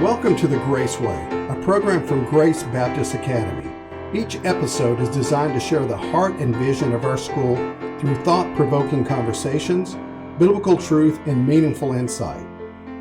Welcome to The Grace Way, a program from Grace Baptist Academy. Each episode is designed to share the heart and vision of our school through thought-provoking conversations, biblical truth, and meaningful insight.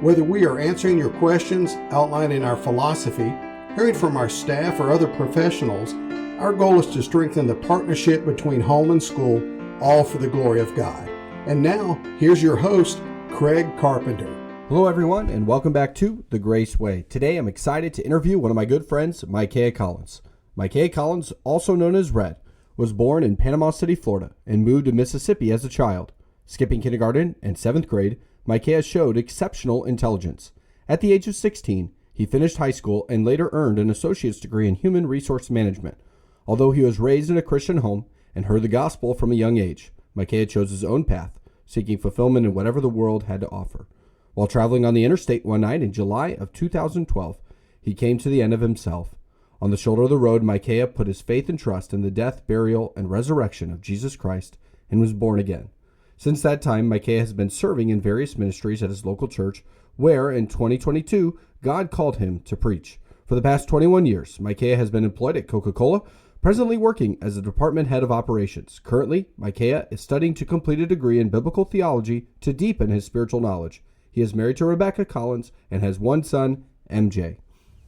Whether we are answering your questions, outlining our philosophy, hearing from our staff or other professionals, our goal is to strengthen the partnership between home and school, all for the glory of God. And now, here's your host, Craig Carpenter. Hello everyone, and welcome back to The Grace Way. Today I'm excited to interview one of my good friends, Micaiah Collins. Micaiah Collins, also known as Red, was born in Panama City, Florida, and moved to Mississippi as a child. Skipping kindergarten and 7th grade, Micaiah showed exceptional intelligence. At the age of 16, he finished high school and later earned an associate's degree in human resource management. Although he was raised in a Christian home and heard the gospel from a young age, Micaiah chose his own path, seeking fulfillment in whatever the world had to offer. While traveling on the interstate one night in July of 2012, he came to the end of himself. On the shoulder of the road, Micaiah put his faith and trust in the death, burial, and resurrection of Jesus Christ and was born again. Since that time, Micaiah has been serving in various ministries at his local church, where in 2022, God called him to preach. For the past 21 years, Micaiah has been employed at Coca-Cola, presently working as a department head of operations. Currently, Micaiah is studying to complete a degree in biblical theology to deepen his spiritual knowledge. He is married to Rebecca Collins and has one son, MJ.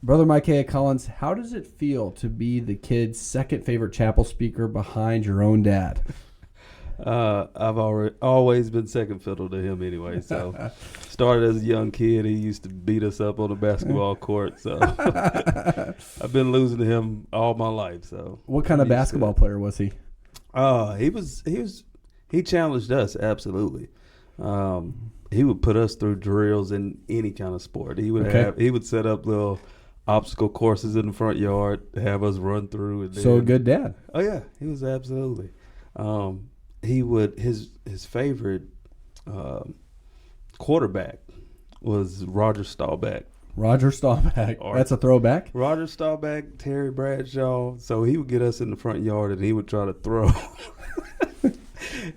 Brother Micaiah Collins, how does it feel to be the kid's second favorite chapel speaker behind your own dad? I've always been second fiddle to him anyway. So started as a young kid. He used to beat us up on the basketball court. So I've been losing to him all my life. So what kind of basketball player was he? He challenged us, absolutely. He would put us through drills in any kind of sport. He would set up little obstacle courses in the front yard, have us run through. And so a good dad. Oh yeah, he was absolutely. He would his favorite quarterback was Roger Staubach. Roger Staubach. That's a throwback. Roger Staubach, Terry Bradshaw. So he would get us in the front yard and he would try to throw.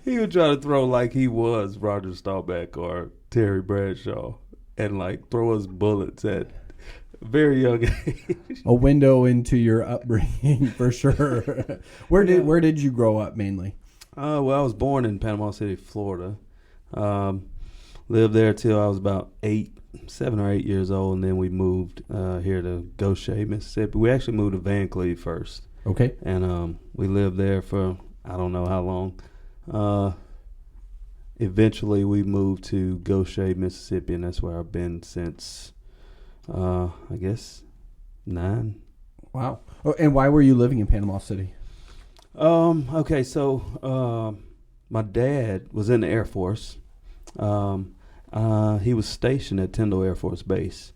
He would try to throw like he was Roger Staubach or Terry Bradshaw and like throw us bullets at a very young age. A window into your upbringing for sure. Where did you grow up mainly? Well, I was born in Panama City, Florida. Lived there till I was about 7 or 8 years old, and then we moved here to Goshen, Mississippi. We actually moved to Van Cleve first. Okay. And we lived there for I don't know how long. Eventually we moved to Goshen, Mississippi, and that's where I've been since, I guess, 9. Wow. Oh, and why were you living in Panama City? Okay, so my dad was in the Air Force. He was stationed at Tyndall Air Force Base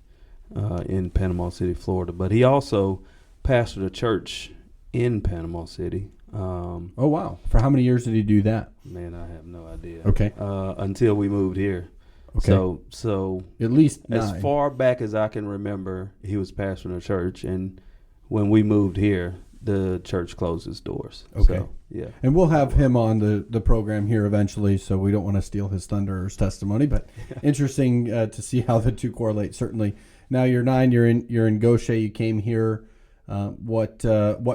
in Panama City, Florida, but he also pastored a church in Panama City. Oh, wow. For how many years did he do that? Man, I have no idea. Okay. Until we moved here. Okay. So at least 9. As far back as I can remember, he was pastoring a church, and when we moved here, the church closed its doors. Okay. So, yeah. And we'll have him on the program here eventually, so we don't want to steal his thunder or his testimony, but interesting to see how the two correlate, certainly. Now you're 9, you're in Goshen, you came here. What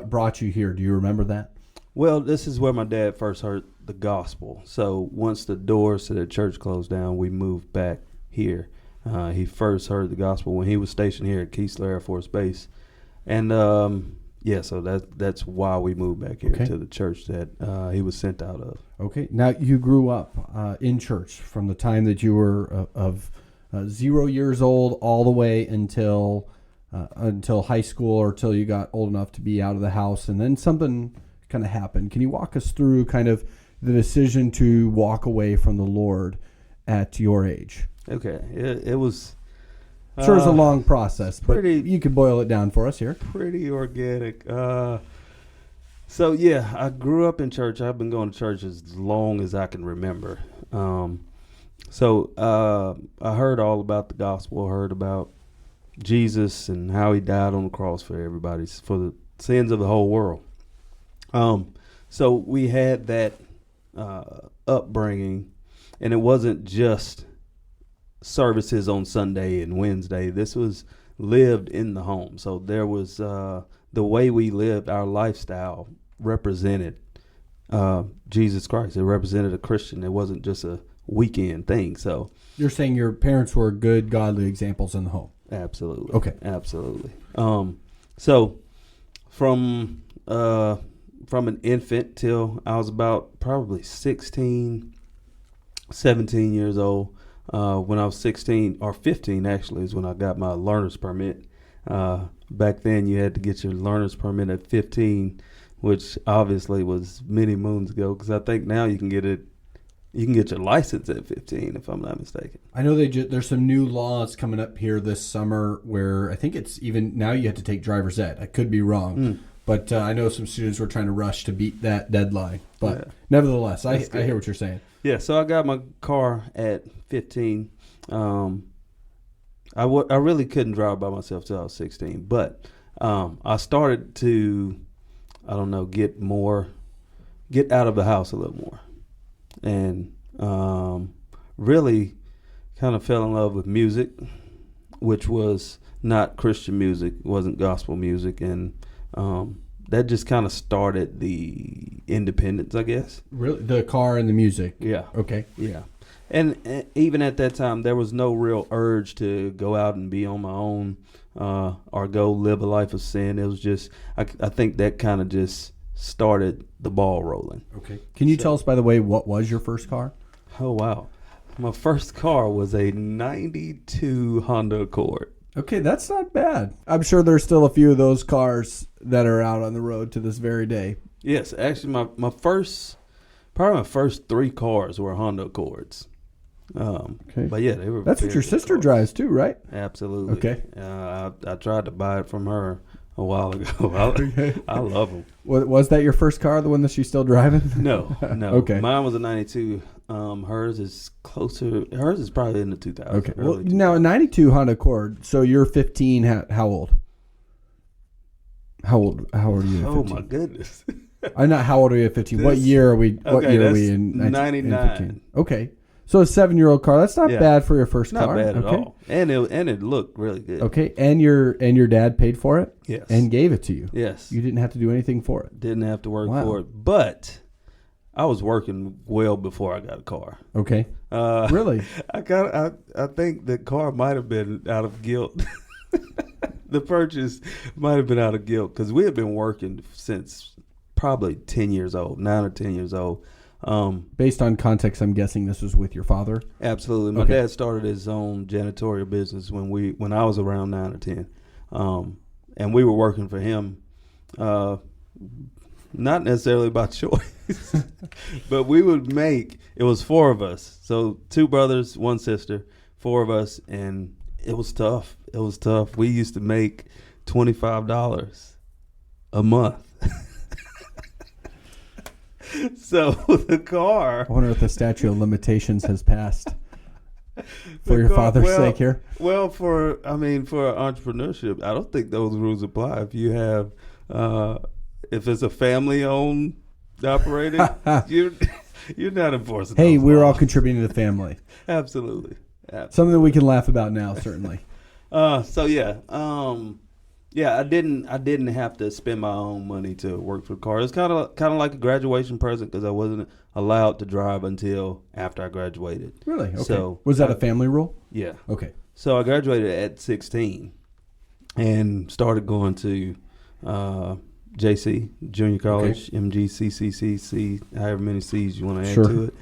brought you here? Do you remember that? Well, this is where my dad first heard the gospel. So once the doors to the church closed down, we moved back here. He first heard the gospel when he was stationed here at Keesler Air Force Base. And, so that's why we moved back here to the church that he was sent out of. Okay. Now, you grew up in church from the time that you were of 0 years old all the way until high school or till you got old enough to be out of the house, and then something kind of happened. Can you walk us through kind of the decision to walk away from the Lord at your age? Okay. It was... Sure, it's a long process, but you could boil it down for us here. Pretty organic. So, yeah, I grew up in church. I've been going to church as long as I can remember. So I heard all about the gospel, heard about Jesus and how he died on the cross for everybody, for the sins of the whole world. So we had that upbringing, and it wasn't just services on Sunday and Wednesday. This was lived in the home. So there was the way we lived, our lifestyle represented Jesus Christ. It represented a Christian. It wasn't just a weekend thing. So You're saying your parents were good, godly examples in the home. absolutely, Okay. absolutely. So from an infant till I was about probably 16, 17 years old. When I was 16 or 15, actually, is when I got my learner's permit. Back then, you had to get your learner's permit at 15, which obviously was many moons ago. Because I think now you can get your license at 15, if I'm not mistaken. I know there's some new laws coming up here this summer where I think it's even now you have to take driver's ed. I could be wrong, but I know some students were trying to rush to beat that deadline. But nevertheless, I hear what you're saying. Yeah, so I got my car at 15. I really couldn't drive by myself till I was 16, but I started to, I don't know, get out of the house a little more, and really kind of fell in love with music, which was not Christian music, wasn't gospel music, and that just kind of started the independence, I guess. Really, the car and the music. Yeah. Okay. Yeah. And even at that time, there was no real urge to go out and be on my own or go live a life of sin. It was just, I think that kind of just started the ball rolling. Okay. Can you tell us, by the way, what was your first car? Oh, wow. My first car was a 92 Honda Accord. Okay, that's not bad. I'm sure there's still a few of those cars that are out on the road to this very day. Yes, actually, my first 3 cars were Honda Accords. Okay. But yeah, they were. That's what your sister drives too, right? Absolutely. Okay. I tried to buy it from her a while ago. I love them. Was that your first car, the one that she's still driving? No. Okay. Mine was a 92. Hers is closer. Hers is probably in the 2000s. Okay. Well, now a 92 Honda Accord. So you're 15. How old? How old are you? At 15? Oh my goodness. I'm not. How old are you at 15? What year are we? What year are we in? 99. Okay. So a 7-year-old car. That's not bad for your first Not car. bad at all. And it looked really good. Okay. And your dad paid for it. Yes. And gave it to you. Yes. You didn't have to do anything for it. Didn't have to work Wow. for it, but I was working well before I got a car. Okay. Really? I think the car might have been out of guilt. The purchase might have been out of guilt because we had been working since probably 10 years old, 9 or 10 years old. Based on context, I'm guessing this was with your father. Absolutely. My dad started his own janitorial business when I was around 9 or 10. And we were working for him, not necessarily by choice, but we would make, it was 4 of us. So 2 brothers, 1 sister, 4 of us. And it was tough. It was tough. We used to make $25 a month. So the car. I wonder if the statute of limitations has passed for your father's sake here. Well, for entrepreneurship, I don't think those rules apply. If you have, if it's a family-owned operated, you're not enforcing. Hey, those we're all laws. contributing to the family. Absolutely. Something we can laugh about now, certainly. I didn't have to spend my own money to work for the car. It's kind of like a graduation present because I wasn't allowed to drive until after I graduated. Really? Okay. So was that a family rule? Yeah. Okay. So I graduated at 16 and started going to JC, junior college, MG, CCCC, however many C's you want to add to it.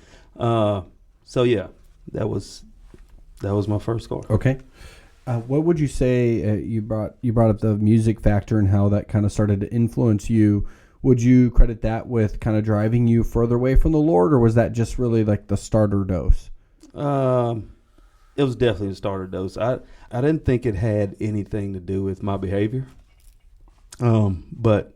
That was my first car. Okay. What would you say? You brought up the music factor and how that kind of started to influence you. Would you credit that with kind of driving you further away from the Lord, or was that just really like the starter dose? It was definitely the starter dose. I didn't think it had anything to do with my behavior. But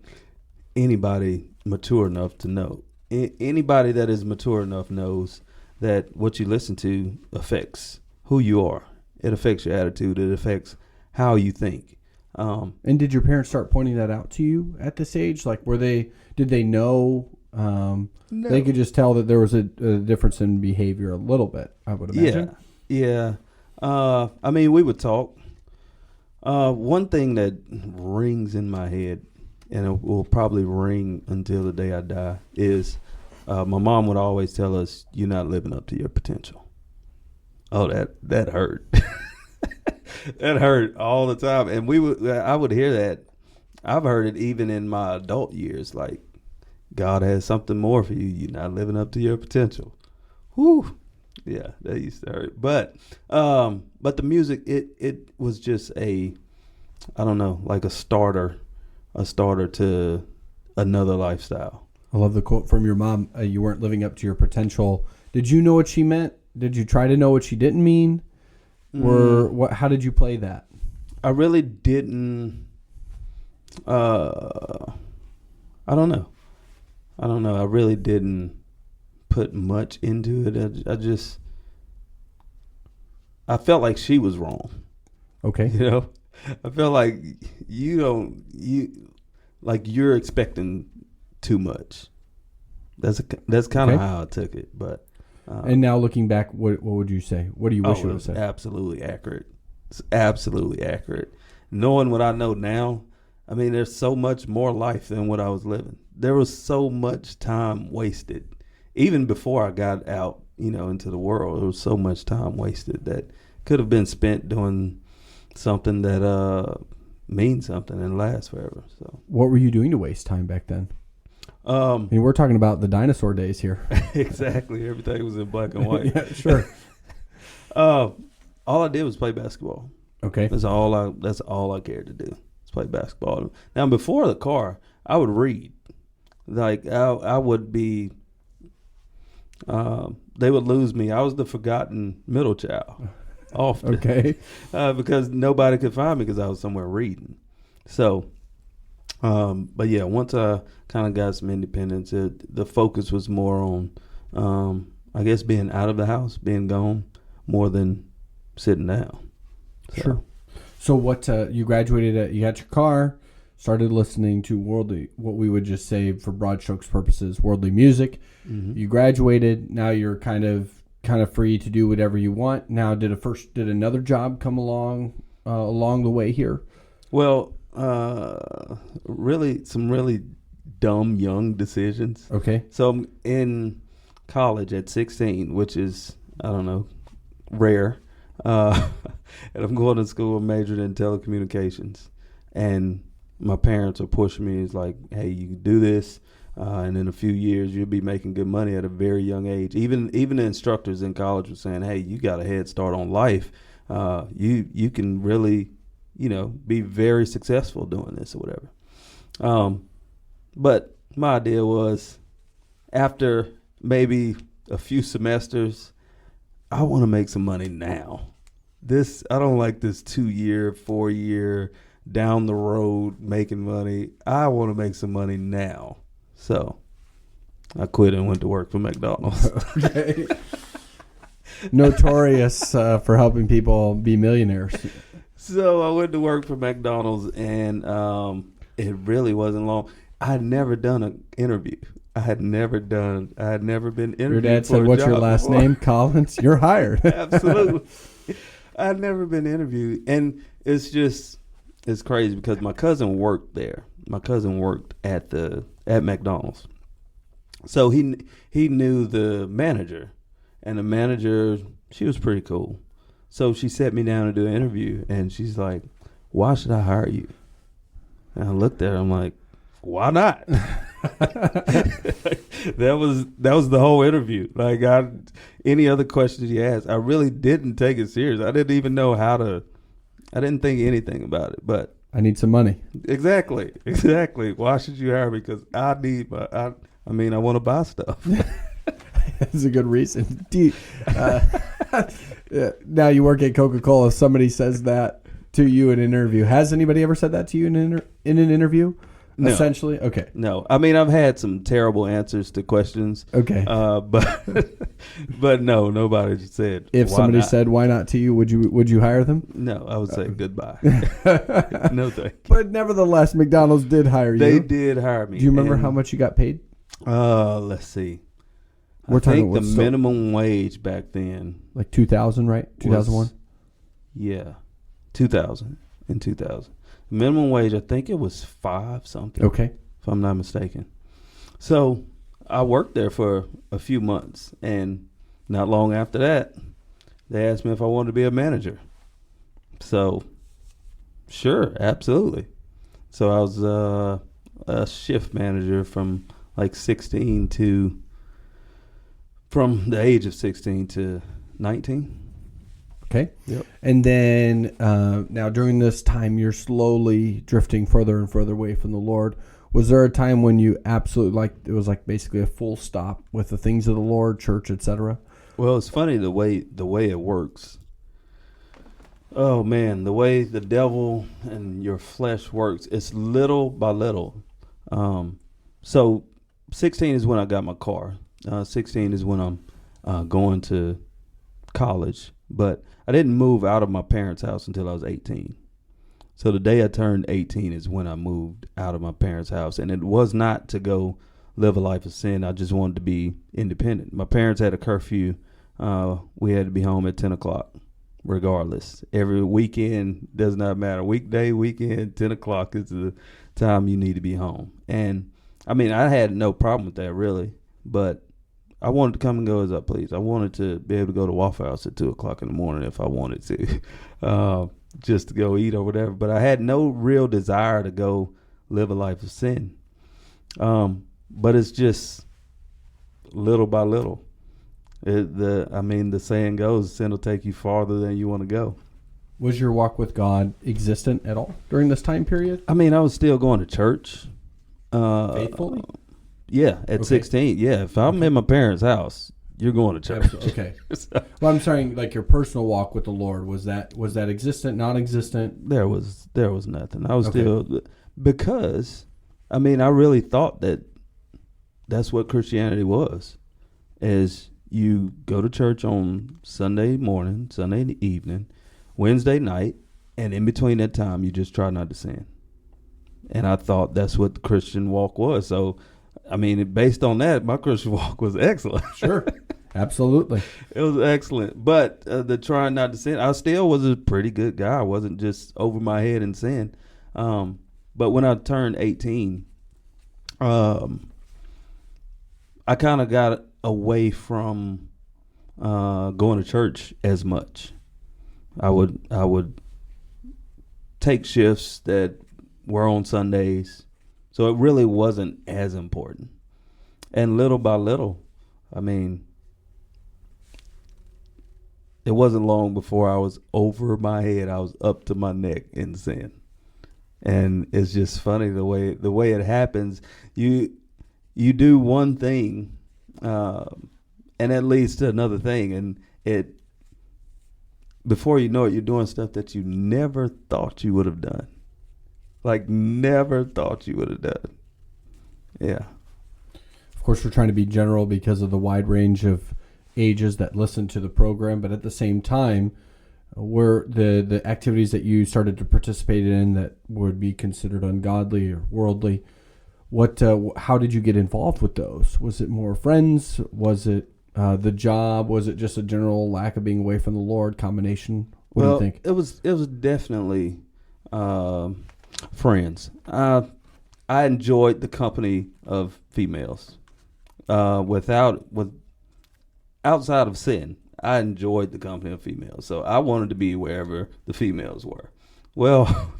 anybody mature enough to know, anybody that is mature enough knows that what you listen to affects who you are. It affects your attitude. It affects how you think. And did your parents start pointing that out to you at this age? Like, did they know? No. They could just tell that there was a difference in behavior a little bit, I would imagine. Yeah. We would talk. One thing that rings in my head, and it will probably ring until the day I die, is my mom would always tell us, "You're not living up to your potential." Oh, that hurt. That hurt all the time, and I would hear that. I've heard it even in my adult years, like, God has something more for you. You're not living up to your potential. Whew. Yeah, that used to hurt. But the music, it was just I don't know, like a starter to another lifestyle. I love the quote from your mom. You weren't living up to your potential. Did you know what she meant? Did you try to know what she didn't mean? How did you play that? I really didn't. I don't know. I really didn't put much into it. I felt like she was wrong. Okay. You know, I felt like you're expecting too much. That's kind of how I took it. But and now looking back, what would you say? What do you wish it would have said? Absolutely accurate. It's absolutely accurate. Knowing what I know now, I mean, there's so much more life than what I was living. There was so much time wasted. Even before I got out, into the world, there was so much time wasted that could have been spent doing something that means something and lasts forever. So, what were you doing to waste time back then? I mean, we're talking about the dinosaur days here. Exactly. Everything was in black and white. Yeah, sure. All I did was play basketball. Okay. That's all I cared to do. Play basketball. Now, before the car, I would read. Like I would be. They would lose me. I was the forgotten middle child, often. Okay. Because nobody could find me because I was somewhere reading. So, but yeah, once I kind of got some independence, the focus was more on, I guess, being out of the house, being gone, more than sitting down. So. Sure. So what you graduated you got your car, started listening to what we would just say for broad strokes purposes, worldly music. Mm-hmm. You graduated. Now you're kind of free to do whatever you want. Now, did another job come along the way here? Well, really, some really dumb young decisions. Okay. So I'm in college at 16, which is, I don't know, rare. And I'm going to school majored in telecommunications, and my parents are pushing me. It's like, hey, you can do this, and in a few years you'll be making good money at a very young age. Even the instructors in college were saying, hey, you got a head start on life. You can really, be very successful doing this or whatever. But my idea was, after maybe a few semesters, I want to make some money now. I don't like this 2-year, 4-year down the road making money. I want to make some money now. So I quit and went to work for McDonald's. Okay. Notorious for helping people be millionaires. So I went to work for McDonald's, and it really wasn't long. I had never done an interview. I had never been interviewed. Your dad said, "What's your last name?" Collins. You're hired. Absolutely. I had never been interviewed, and it's crazy because my cousin worked there. My cousin worked at McDonald's, so he knew the manager, and the manager, she was pretty cool. So she sat me down to do an interview, and she's like, "Why should I hire you?" And I looked at her. I'm like, "Why not?" That was the whole interview. Like, any other questions you asked, I really didn't take it serious. I didn't even know I didn't think anything about it. But I need some money. Exactly. Why should you hire me? Because I want to buy stuff. That's a good reason. Now you work at Coca-Cola. If somebody says that to you in an interview, has anybody ever said that to you in an interview? No. Essentially? Okay. No. I mean, I've had some terrible answers to questions. Okay. But no, nobody said. If somebody said why not to you, would you hire them? No, I would say goodbye. No thank you. But nevertheless, McDonald's did hire you. They did hire me. Do you remember how much you got paid? Let's see. I think the minimum wage back then, like 2000, right? 2001. Yeah, 2000. in 2000. Minimum wage, I think it was 5 something. Okay. If I'm not mistaken. So I worked there for a few months, and not long after that, they asked me if I wanted to be a manager. So, sure, absolutely. So I was a shift manager from from the age of 16 to 19. Okay. Yep. And then now during this time, you're slowly drifting further and further away from the Lord. Was there a time when you absolutely it was like basically a full stop with the things of the Lord, church, etc.? Well, it's funny the way it works. Oh man, the way the devil and your flesh works, it's little by little. So 16 is when I got my car. 16 is when I'm going to college. But I didn't move out of my parents' house until I was 18. So the day I turned 18 is when I moved out of my parents' house. And it was not to go live a life of sin. I just wanted to be independent. My parents had a curfew. We had to be home at 10 o'clock regardless. Every weekend, does not matter. Weekday, weekend, 10 o'clock is the time you need to be home. And, I mean, I had no problem with that really. But I wanted to come and go as I please. I wanted to be able to go to Waffle House at 2 o'clock in the morning if I wanted to, just to go eat or whatever. But I had no real desire to go live a life of sin. But it's just little by little. The saying goes, sin will take you farther than you want to go. Was your walk with God existent at all during this time period? I mean, I was still going to church. Faithfully? Yeah, at 16. Yeah, if I'm in my parents' house, you're going to church. Absolutely. Okay. Well, I'm saying like your personal walk with the Lord, was that existent, non-existent? There was nothing. I was still, because I mean, I really thought that's what Christianity was, is you go to church on Sunday morning, Sunday evening, Wednesday night, and in between that time, you just try not to sin. And I thought that's what the Christian walk was. So, I mean, based on that, my Christian walk was excellent. Sure. Absolutely. It was excellent. But the trying not to sin, I still was a pretty good guy. I wasn't just over my head in sin. But when I turned 18, I kind of got away from going to church as much. I would take shifts that were on Sundays. So it really wasn't as important. And little by little, I mean, it wasn't long before I was over my head. I was up to my neck in sin. And it's just funny the way it happens. You do one thing, and that leads to another thing. And before you know it, you're doing stuff that you never thought you would have done. Like, never thought you would have done. Yeah. Of course, we're trying to be general because of the wide range of ages that listen to the program, but at the same time, were the activities that you started to participate in that would be considered ungodly or worldly, how did you get involved with those? Was it more friends? Was it the job? Was it just a general lack of being away from the Lord combination? What do you think? It was definitely friends. I enjoyed the company of females. Outside of sin, I enjoyed the company of females. So I wanted to be wherever the females were. Well,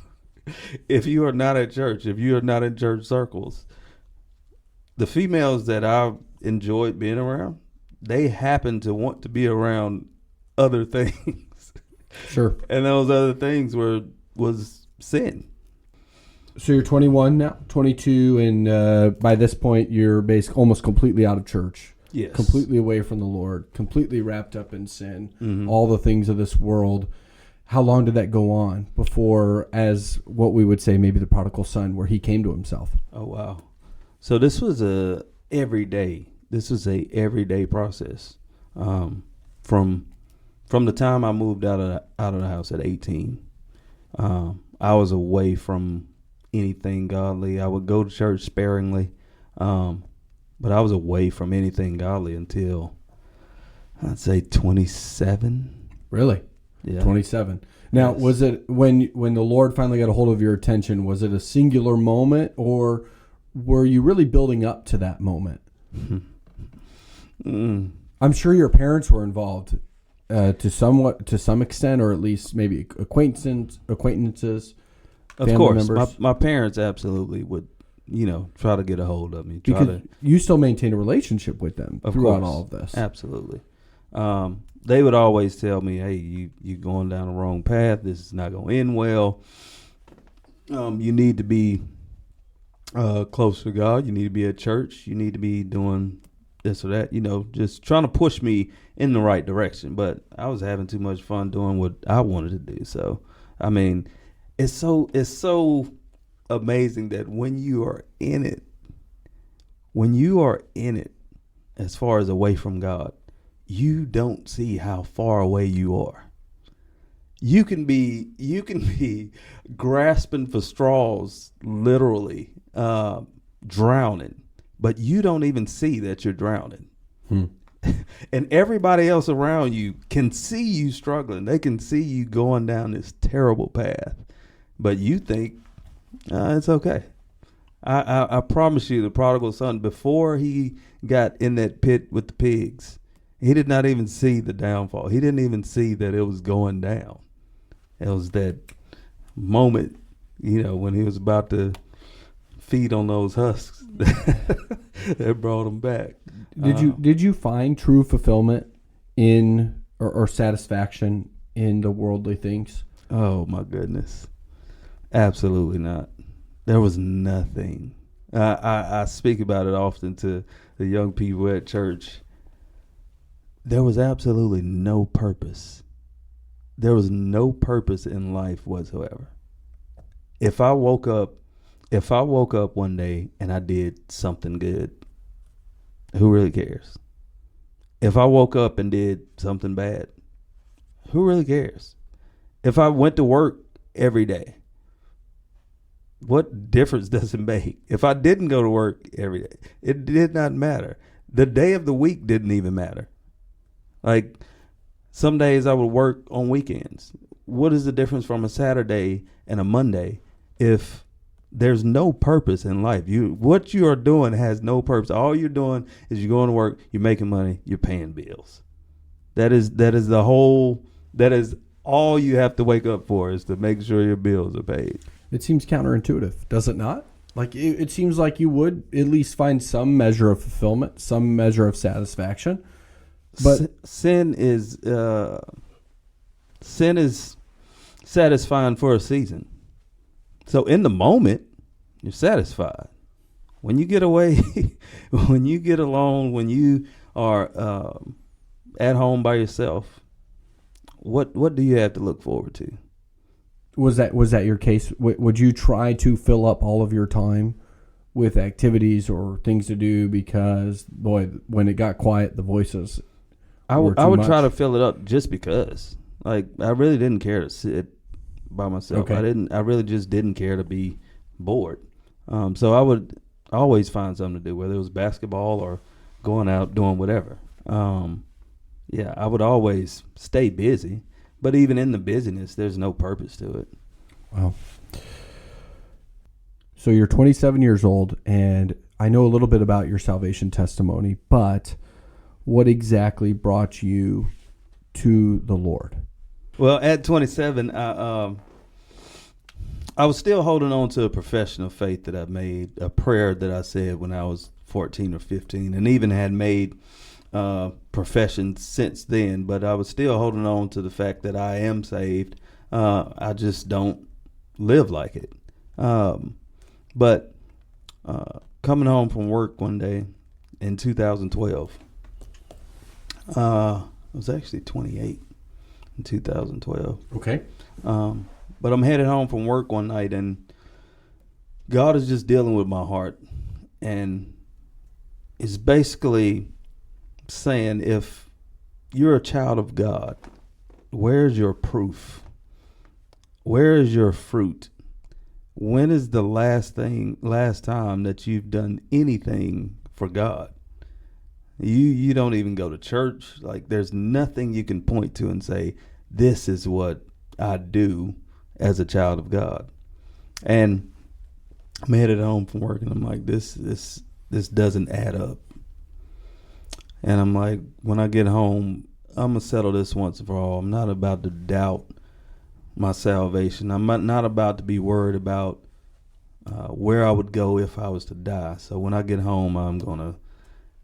if you are not at church, if you are not in church circles, the females that I enjoyed being around, they happen to want to be around other things. Sure. And those other things was sin. So you're 21 now, 22, and by this point you're almost completely out of church. Yes. Completely away from the Lord, completely wrapped up in sin, all the things of this world. How long did that go on before, as what we would say, maybe the prodigal son, where he came to himself? Oh, wow. So this was a everyday process. From the time I moved out of the house at 18, I was away from anything godly. I would go to church sparingly, but I was away from anything godly until I'd say 27. Really? Yeah. 27. Now, Yes. was it when the Lord finally got a hold of your attention, was it a singular moment, or were you really building up to that moment? I'm sure your parents were involved to some extent, or at least maybe acquaintances, Of family course, members. my parents absolutely would, try to get a hold of me. Because you still maintain a relationship with them throughout all of this. Absolutely. They would always tell me, "Hey, you going down the wrong path. This is not going to end well. You need to be close to God. You need to be at church. You need to be doing this or that. Just trying to push me in the right direction." But I was having too much fun doing what I wanted to do. So, I mean, it's so amazing that when you are in it, as far as away from God, you don't see how far away you are. You can be grasping for straws, literally drowning, but you don't even see that you're drowning. And everybody else around you can see you struggling. They can see you going down this terrible path, but you think it's okay. I promise you, the prodigal son, before he got in that pit with the pigs, he did not even see the downfall. He didn't even see that it was going down. It was that moment, when he was about to feed on those husks that brought him back. Did you find true fulfillment in or satisfaction in the worldly things? Oh my goodness, absolutely not. There was nothing. I speak about it often to the young people at church. There was absolutely no purpose. There was no purpose in life whatsoever. If I woke up one day and I did something good, who really cares? If I woke up and did something bad, who really cares? If I went to work every day, what difference does it make? If I didn't go to work every day, it did not matter. The day of the week didn't even matter. Like, some days I would work on weekends. What is the difference from a Saturday and a Monday if there's no purpose in life? What you are doing has no purpose. All you're doing is you're going to work, you're making money, you're paying bills. That is all you have to wake up for, is to make sure your bills are paid. It seems counterintuitive, does it not? Like it seems like you would at least find some measure of fulfillment, some measure of satisfaction. But sin is satisfying for a season. So in the moment, you're satisfied. When you get away, when you get alone, when you are at home by yourself, what do you have to look forward to? was that your case? Would you try to fill up all of your time with activities or things to do? Because, boy, when it got quiet, the voices I would try to fill it up just because. Like, I really didn't care to sit by myself. Okay. I really just didn't care to be bored. So I would always find something to do, whether it was basketball or going out doing whatever. Yeah, I would always stay busy, but even in the busyness, there's no purpose to it. Wow. So you're 27 years old, and I know a little bit about your salvation testimony, but what exactly brought you to the Lord? Well, at 27, I was still holding on to a profession of faith that I made, a prayer that I said when I was 14 or 15, and even had made professions since then. But I was still holding on to the fact that I am saved. I just don't live like it. But coming home from work one day in 2012, I was actually 28 in 2012. Okay. But I'm headed home from work one night, and God is just dealing with my heart, and is basically saying, if you're a child of God, where's your proof? Where is your fruit? When is the last time that you've done anything for God? You don't even go to church. Like, there's nothing you can point to and say, this is what I do as a child of God. And I'm headed home from work, and I'm like, this doesn't add up. And I'm like, when I get home, I'm going to settle this once and for all. I'm not about to doubt my salvation. I'm not about to be worried about where I would go if I was to die. So when I get home, I'm going to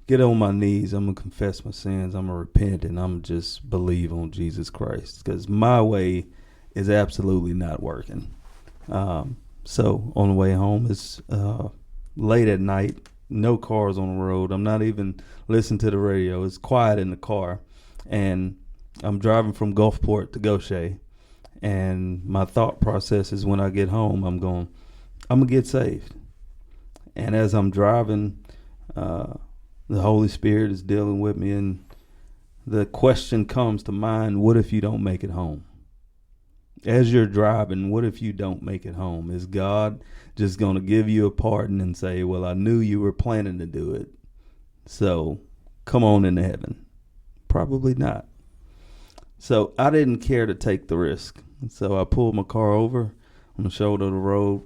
get on my knees. I'm going to confess my sins. I'm going to repent, and I'm going to just believe on Jesus Christ, because my way is absolutely not working. So on the way home, it's late at night, no cars on the road. I'm not even listening to the radio. It's quiet in the car, and I'm driving from Gulfport to Goshen, and my thought process is, when I get home, I'm going to get saved. And as I'm driving, the Holy Spirit is dealing with me, and the question comes to mind, what if you don't make it home? As you're driving, what if you don't make it home? Is God just going to give you a pardon and say, well, I knew you were planning to do it, so come on into heaven? Probably not. So I didn't care to take the risk. So I pulled my car over on the shoulder of the road,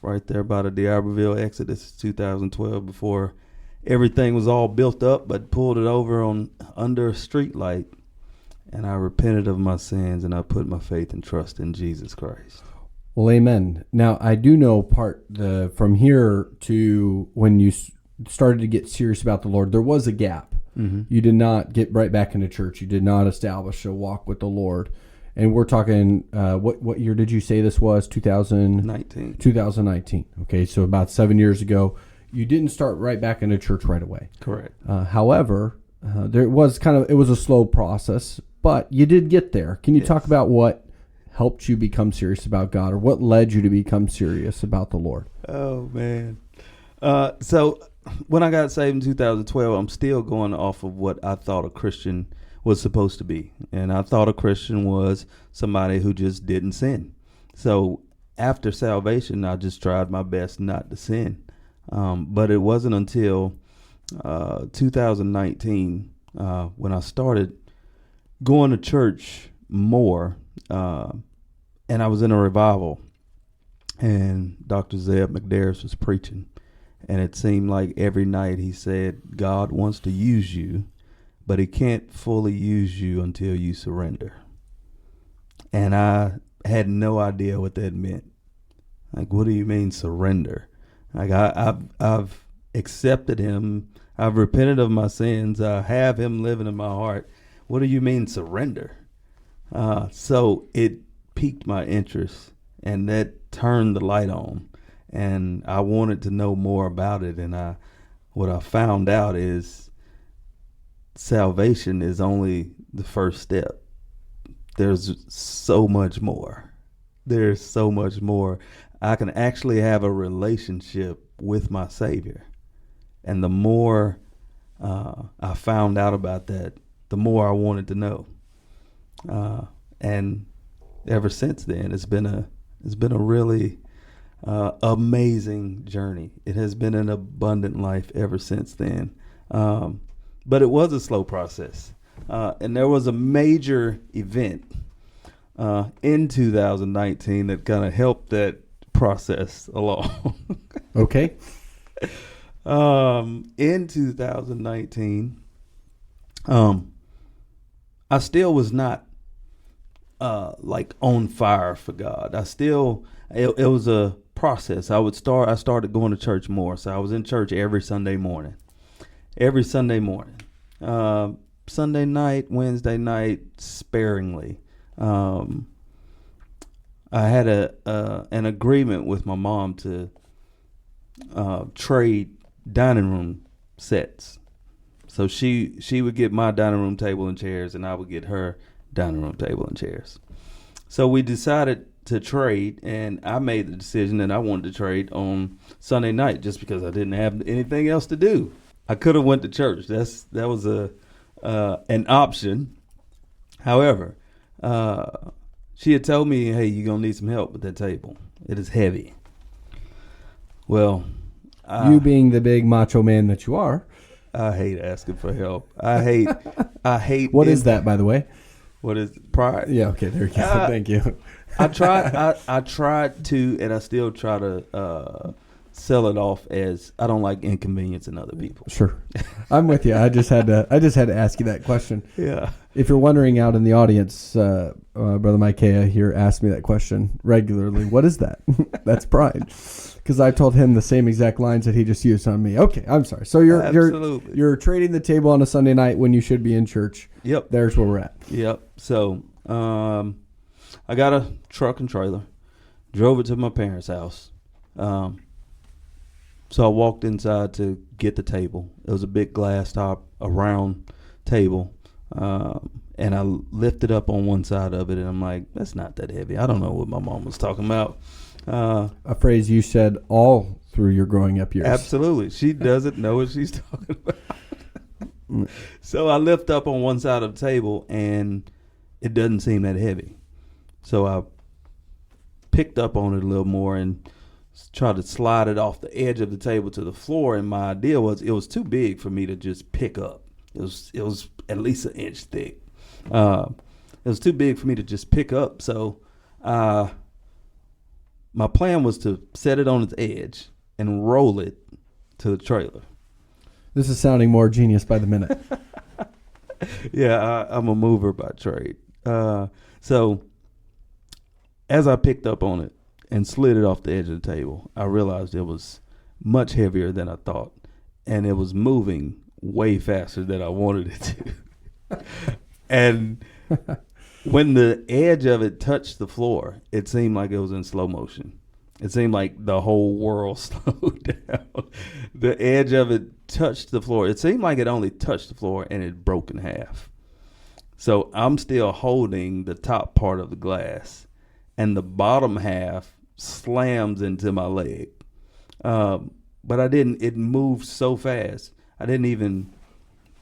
right there by the D'Iberville exit. This is 2012, before everything was all built up, but pulled it over under a street light. And I repented of my sins, and I put my faith and trust in Jesus Christ. Well, amen. Now, I do know from here to when you started to get serious about the Lord, there was a gap. Mm-hmm. You did not get right back into church. You did not establish a walk with the Lord. And we're talking, what year did you say this was? 2019. 2019. Okay, so about 7 years ago. You didn't start right back into church right away. Correct. However, it was a slow process, but you did get there. Can you talk about what helped you become serious about God, or what led you to become serious about the Lord? Oh, man. So when I got saved in 2012, I'm still going off of what I thought a Christian was supposed to be. And I thought a Christian was somebody who just didn't sin. So after salvation, I just tried my best not to sin. But it wasn't until 2019 when I started going to church more, and I was in a revival, and Dr. Zeb McDarris was preaching, and it seemed like every night he said, God wants to use you, but he can't fully use you until you surrender. And I had no idea what that meant. Like, what do you mean surrender? Like, I've accepted him. I've repented of my sins. I have him living in my heart. What do you mean surrender? So it piqued my interest, and that turned the light on, and I wanted to know more about it. And what I found out is salvation is only the first step. There's so much more. There's so much more. I can actually have a relationship with my Savior. And the more I found out about that, the more I wanted to know. And ever since then, it's been a really amazing journey. It has been an abundant life ever since then. But it was a slow process. And there was a major event in 2019 that kind of helped that process along. Okay. In 2019, I still was not like on fire for God. It was a process. I started going to church more. So I was in church every Sunday morning. Sunday night, Wednesday night, sparingly. I had an agreement with my mom to trade dining room sets. So she would get my dining room table and chairs, and I would get her dining room table and chairs. So we decided to trade, and I made the decision that I wanted to trade on Sunday night just because I didn't have anything else to do. I could have went to church. That was an option. However, she had told me, hey, you're going to need some help with that table. It is heavy. Well, you being the big macho man that you are. I hate asking for help. I hate. What is that, by the way? What is pride? Yeah. Okay. There you go. Thank you. I tried to, and I still try to sell it off as I don't like inconveniencing other people. Sure. I'm with you. I just had to ask you that question. Yeah. If you're wondering out in the audience, Brother Micaiah here asked me that question regularly. What is that? That's pride. Because I told him the same exact lines that he just used on me. Okay, I'm sorry. So you're trading the table on a Sunday night when you should be in church. Yep. There's where we're at. Yep. So I got a truck and trailer, drove it to my parents' house. So I walked inside to get the table. It was a big glass top, a round table. And I lifted up on one side of it, and I'm like, that's not that heavy. I don't know what my mom was talking about. A phrase you said all through your growing up years. Absolutely. She doesn't know what she's talking about. So I lift up on one side of the table, and it doesn't seem that heavy. So I picked up on it a little more and tried to slide it off the edge of the table to the floor. And my idea was it was too big for me to just pick up. It was at least an inch thick. It was too big for me to just pick up. So my plan was to set it on its edge and roll it to the trailer. This is sounding more genius by the minute. Yeah, I'm a mover by trade. So as I picked up on it and slid it off the edge of the table, I realized it was much heavier than I thought, and it was moving way faster than I wanted it to. And when the edge of it touched the floor, it seemed like it was in slow motion. It seemed like the whole world slowed down. The edge of it touched the floor. It seemed like it only touched the floor, and it broke in half. So I'm still holding the top part of the glass, and the bottom half slams into my leg. But it moved so fast. I didn't even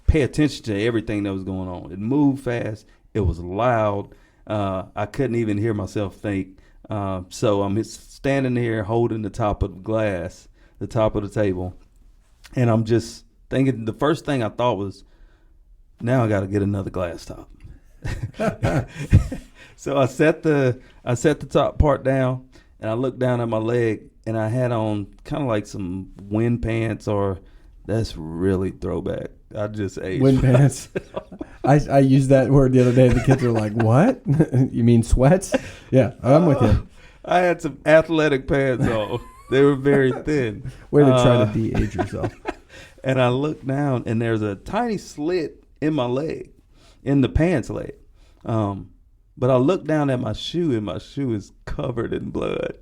pay attention to everything that was going on. It moved fast. It was loud. I couldn't even hear myself think. So I'm standing here holding the top of the glass, the top of the table, and I'm just thinking, the first thing I thought was, now I got to get another glass top. So I set the top part down, and I looked down at my leg, and I had on kind of like some wind pants, or that's really throwback. I just aged wind pants. I used that word the other day. The kids were like, "What? You mean sweats?" Yeah, I'm with you. I had some athletic pants on. They were very thin. Way to try to de-age yourself. And I looked down, and there's a tiny slit in my leg, in the pants leg. But I looked down at my shoe, and my shoe is covered in blood.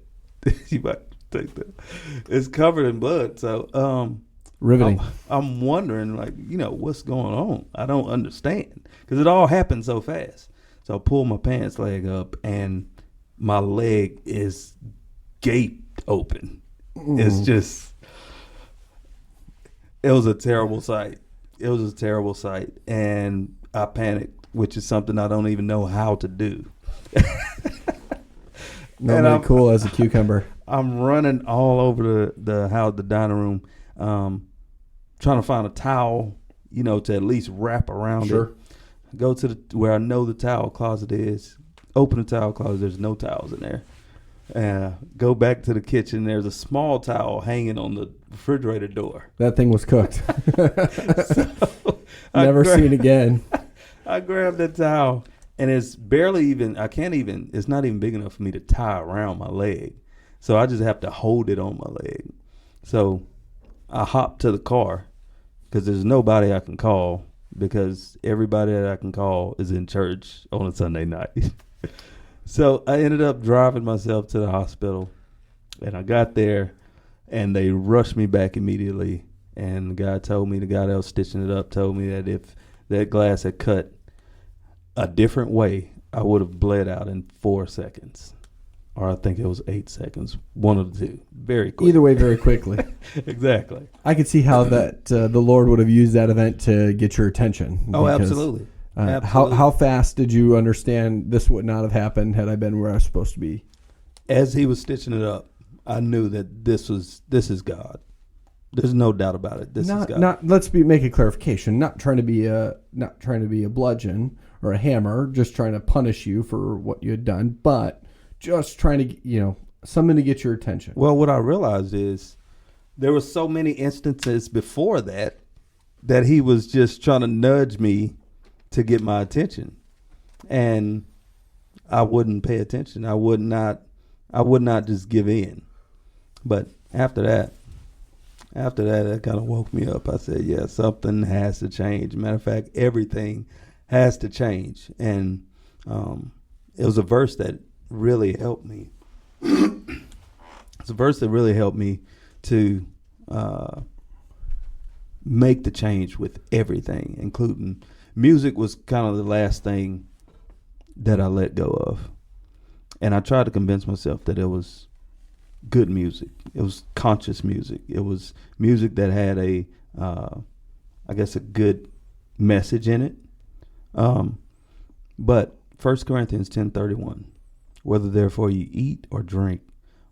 You might take that. It's covered in blood. So, riveting. I'm wondering, like, what's going on? I don't understand, because it all happened so fast. So I pull my pants leg up, and my leg is gaped open. Ooh. It was a terrible sight. It was a terrible sight, and I panicked, which is something I don't even know how to do. Not cool as a cucumber. I'm running all over the dining room, trying to find a towel, to at least wrap around it. Go to where I know the towel closet is. Open the towel closet. There's no towels in there. Go back to the kitchen. There's a small towel hanging on the refrigerator door. That thing was cooked. Never seen again. I grabbed that towel, and it's barely even, it's not even big enough for me to tie around my leg. So I just have to hold it on my leg. So I hop to the car, because there's nobody I can call, because everybody that I can call is in church on a Sunday night. So I ended up driving myself to the hospital, and I got there, and they rushed me back immediately. And the guy that was stitching it up told me that if that glass had cut a different way, I would have bled out in 4 seconds. Or I think it was 8 seconds. One of the two. Very quick. Either way, very quickly. Exactly. I could see how that the Lord would have used that event to get your attention. Oh, absolutely. How fast did you understand this would not have happened had I been where I was supposed to be? As he was stitching it up, I knew that this is God. There's no doubt about it. This is God. Let's make a clarification. Not trying to be a bludgeon or a hammer, just trying to punish you for what you had done, but just trying to, something to get your attention. Well, what I realized is there were so many instances before that he was just trying to nudge me to get my attention, and I wouldn't pay attention. I would not just give in. But after that, it kind of woke me up. I said, yeah, something has to change. Matter of fact, everything has to change. And it was a verse that really helped me. It's a verse that really helped me to make the change with everything, including music was kind of the last thing that I let go of. And I tried to convince myself that it was good music. It was conscious music. It was music that had a good message in it. But 1 Corinthians 10:31, whether therefore you eat or drink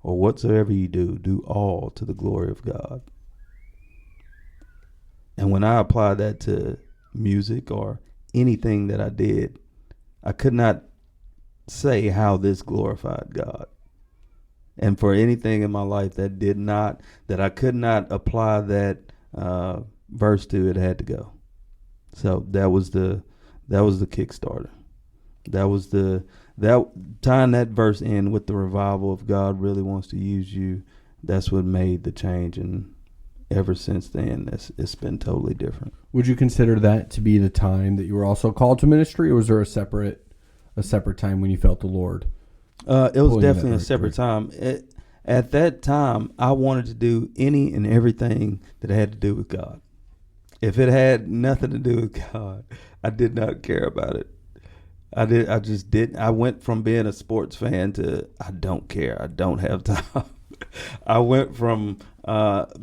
or whatsoever you do, do all to the glory of God. And when I applied that to music or anything that I did, I could not say how this glorified God. And for anything in my life that I could not apply that verse to, it had to go. So that was the Kickstarter. Tying that verse in with the revival of God really wants to use you. That's what made the change, and ever since then, it's been totally different. Would you consider that to be the time that you were also called to ministry, or was there a separate time when you felt the Lord? It was definitely a separate time. At that time, I wanted to do any and everything that had to do with God. If it had nothing to do with God, I did not care about it. I just didn't. I went from being a sports fan to I don't care. I don't have time. I went from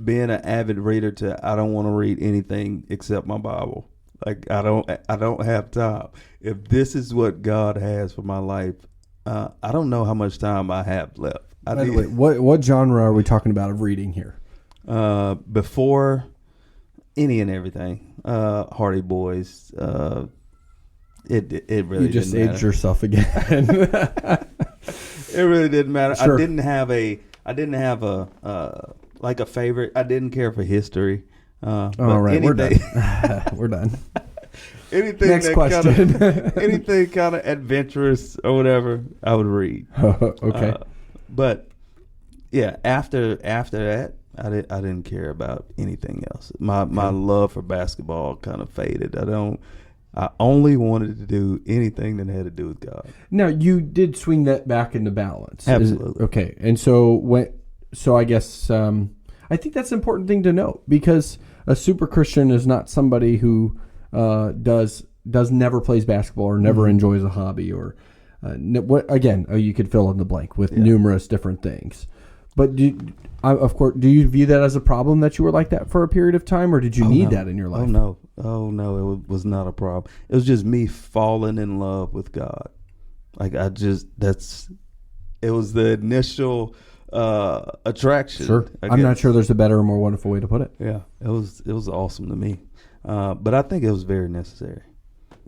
being an avid reader to I don't want to read anything except my Bible. Like I don't have time. If this is what God has for my life, I don't know how much time I have left. By the way, what genre are we talking about of reading here? Before any and everything, Hardy Boys. It really you just didn't aged matter. yourself again. It really didn't matter. Sure. I didn't have a like a favorite. I didn't care for history. All right, we're done. We're done. Anything Next that question. Anything kind of adventurous or whatever, I would read. Okay. But yeah, after that, I didn't care about anything else. My love for basketball kind of faded. I only wanted to do anything that had to do with God. Now, you did swing that back into balance. Absolutely. Okay. And so I guess I think that's an important thing to note, because a super Christian is not somebody who never plays basketball or never enjoys a hobby or you could fill in the blank with numerous different things. But do you view that as a problem that you were like that for a period of time, or did you need that in your life? Oh no, it was not a problem. It was just me falling in love with God. Like it was the initial attraction. Sure. I'm not sure there's a better or more wonderful way to put it. Yeah, it was awesome to me. But I think it was very necessary.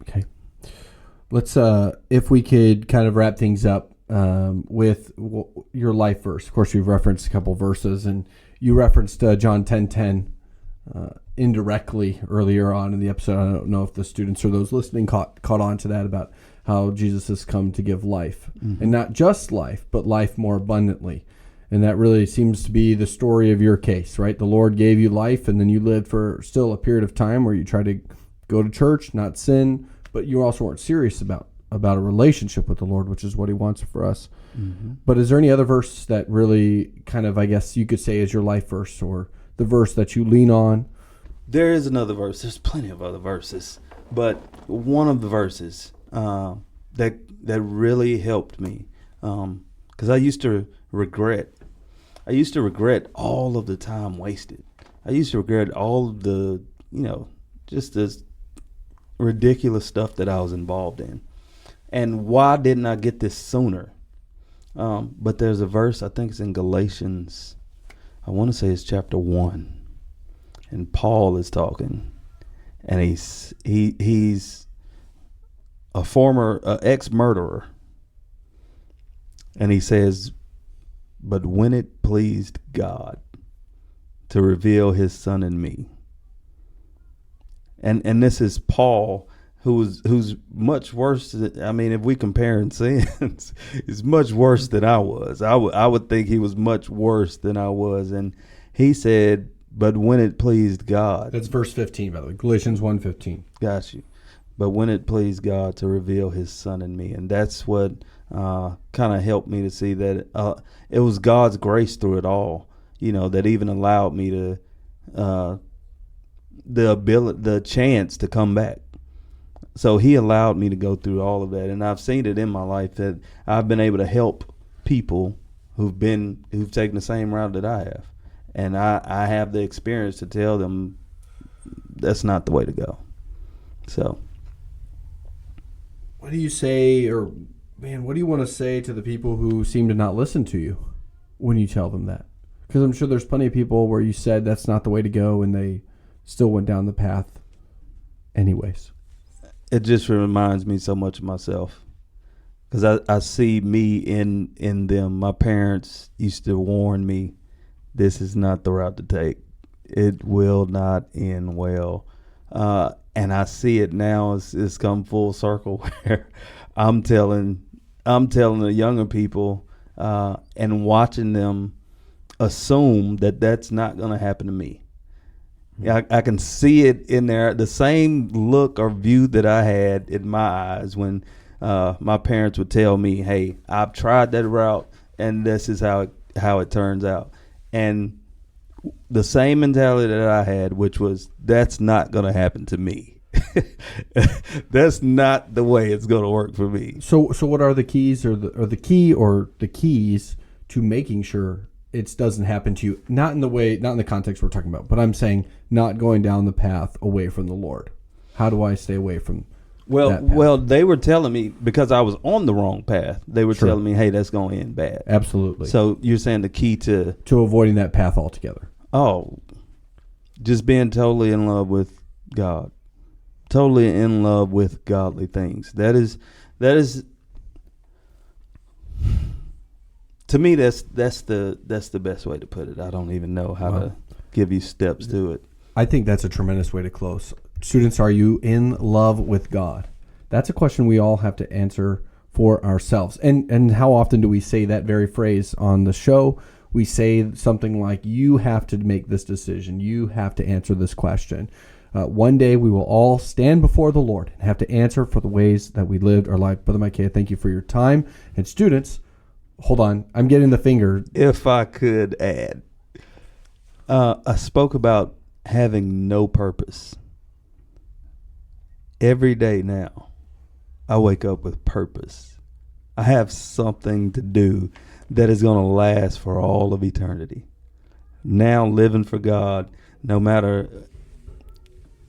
Okay. Let's if we could kind of wrap things up with your life verse. Of course, you've referenced a couple verses, and you referenced John 10:10 indirectly earlier on in the episode. I don't know if the students or those listening caught on to that, about how Jesus has come to give life, and not just life, but life more abundantly. And that really seems to be the story of your case, right? The Lord gave you life, and then you lived for still a period of time where you tried to go to church, not sin, but you also weren't serious about a relationship with the Lord, which is what he wants for us. But is there any other verse that really kind of, I guess you could say, is your life verse, or the verse that you lean on? There is another verse. There's plenty of other verses, but one of the verses that really helped me, because I used to regret all of the time wasted. I used to regret all of the, just this ridiculous stuff that I was involved in. And why didn't I get this sooner? But there's a verse, I think it's in Galatians, I want to say it's chapter 1. And Paul is talking. And he's former ex-murderer. And he says, but when it pleased God to reveal his son in me. And this is Paul, who's much worse. I mean, if we compare in sins, he's much worse than I was. I would think he was much worse than I was. And he said, but when it pleased God. That's verse 15, by the way. Galatians 1:15. Got you. But when it pleased God to reveal his son in me. And that's what kind of helped me to see that it was God's grace through it all, that even allowed me to the chance to come back. So he allowed me to go through all of that, and I've seen it in my life that I've been able to help people who've taken the same route that I have, and I have the experience to tell them that's not the way to go. So, what do you say, or man, what do you want to say to the people who seem to not listen to you when you tell them that? Because I'm sure there's plenty of people where you said that's not the way to go, and they still went down the path anyways. It just reminds me so much of myself, because I see me in them. My parents used to warn me, this is not the route to take. It will not end well. And I see it now. It's come full circle where I'm telling the younger people and watching them assume that that's not going to happen to me. I can see it in there, the same look or view that I had in my eyes when my parents would tell me, hey, I've tried that route and this is how it turns out. And the same mentality that I had, which was, that's not going to happen to me. That's not the way it's going to work for me. So what are the keys or the keys to making sure it doesn't happen to you? Not in the context we're talking about, but I'm saying not going down the path away from the Lord. How do I stay away from that path? Well, they were telling me, because I was on the wrong path, they were telling me, hey, that's going to end bad. Absolutely. So you're saying the key to avoiding that path altogether. Oh, just being totally in love with God. Totally in love with godly things. That is to me, that's the best way to put it. I don't even know how to give you steps to it. I think that's a tremendous way to close. Students, are you in love with God? That's a question we all have to answer for ourselves. And how often do we say that very phrase on the show? We say something like, you have to make this decision. You have to answer this question. One day we will all stand before the Lord and have to answer for the ways that we lived our life. Brother Micaiah, thank you for your time. And students, hold on. I'm getting the finger. If I could add, I spoke about having no purpose. Every day now, I wake up with purpose. I have something to do that is going to last for all of eternity. Now living for God, no matter,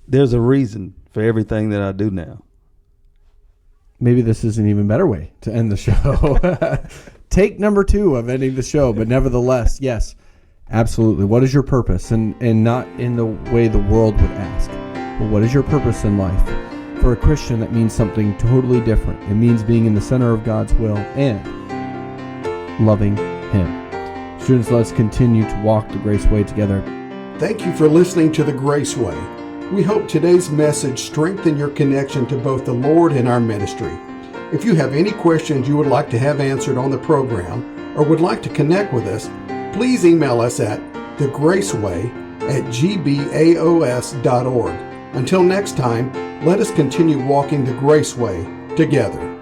there's a reason for everything that I do now. Maybe this is an even better way to end the show. Take number 2 of ending the show, but nevertheless, yes, absolutely. What is your purpose? And not in the way the world would ask, but what is your purpose in life? For a Christian, that means something totally different. It means being in the center of God's will and loving Him. Students, let's continue to walk the Grace Way together. Thank you for listening to The Grace Way. We hope today's message strengthened your connection to both the Lord and our ministry. If you have any questions you would like to have answered on the program or would like to connect with us, please email us at thegraceway@gbaos.org. Until next time, let us continue walking the Grace Way together.